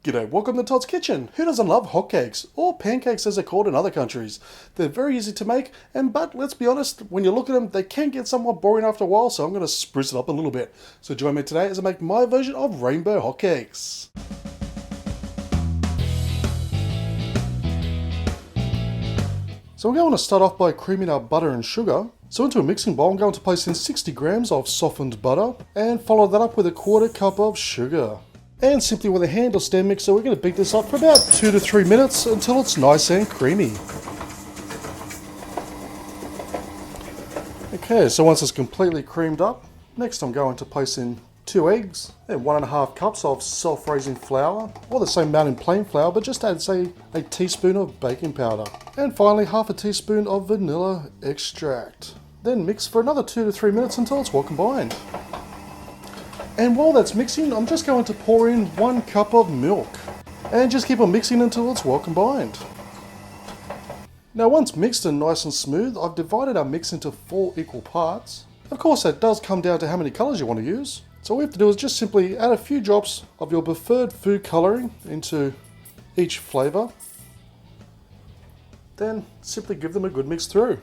G'day, welcome to Todd's Kitchen. Who doesn't love hotcakes, or pancakes as they're called in other countries? They're very easy to make, but let's be honest, when you look at them, they can get somewhat boring after a while, so I'm going to spruce it up a little bit. So join me today as I make my version of rainbow hotcakes. So we're going to start off by creaming our butter and sugar. So into a mixing bowl, I'm going to place in 60 grams of softened butter, and follow that up with a 1/4 cup of sugar. And simply with a hand or stand mixer, we're going to beat this up for about 2 to 3 minutes until it's nice and creamy. Okay, so once it's completely creamed up, next I'm going to place in 2 eggs and 1.5 cups of self-raising flour, or the same amount in plain flour, but just add, say, a teaspoon of baking powder. And finally, 1/2 teaspoon of vanilla extract. Then mix for another 2 to 3 minutes until it's well combined. And while that's mixing, I'm just going to pour in 1 cup of milk. And just keep on mixing until it's well combined. Now once mixed and nice and smooth, I've divided our mix into 4 equal parts. Of course that does come down to how many colours you want to use. So all we have to do is just simply add a few drops of your preferred food colouring into each flavour. Then simply give them a good mix through.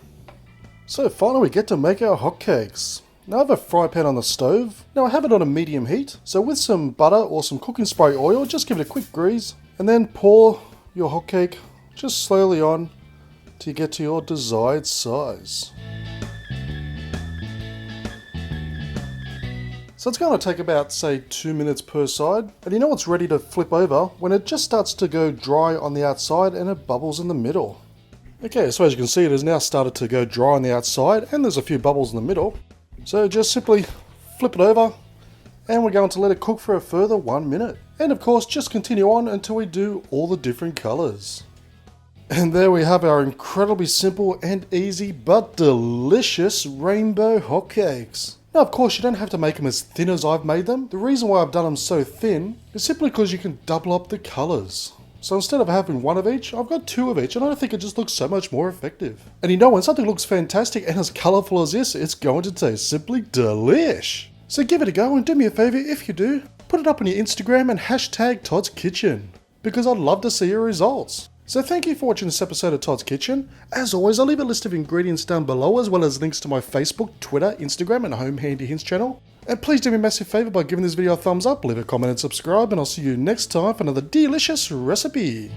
So finally we get to make our hotcakes. Now I have a fry pan on the stove. Now I have it on a medium heat, so with some butter or some cooking spray oil, just give it a quick grease, and then pour your hotcake just slowly on till you get to your desired size. So it's going to take about, say, 2 minutes per side, and you know it's ready to flip over when it just starts to go dry on the outside and it bubbles in the middle. Okay, so as you can see, it has now started to go dry on the outside and there's a few bubbles in the middle. So just simply flip it over, and we're going to let it cook for a further 1 minute. And of course, just continue on until we do all the different colours. And there we have our incredibly simple and easy but delicious rainbow hotcakes. Now of course you don't have to make them as thin as I've made them. The reason why I've done them so thin is simply because you can double up the colours. So instead of having 1 of each, I've got 2 of each, and I think it just looks so much more effective. And you know, when something looks fantastic and as colourful as this, it's going to taste simply delish. So give it a go, and do me a favour if you do, put it up on your Instagram and hashtag Todd's Kitchen, because I'd love to see your results. So thank you for watching this episode of Todd's Kitchen. As always, I'll leave a list of ingredients down below, as well as links to my Facebook, Twitter, Instagram and Home Handy Hints channel. And please do me a massive favour by giving this video a thumbs up, leave a comment and subscribe, and I'll see you next time for another delicious recipe.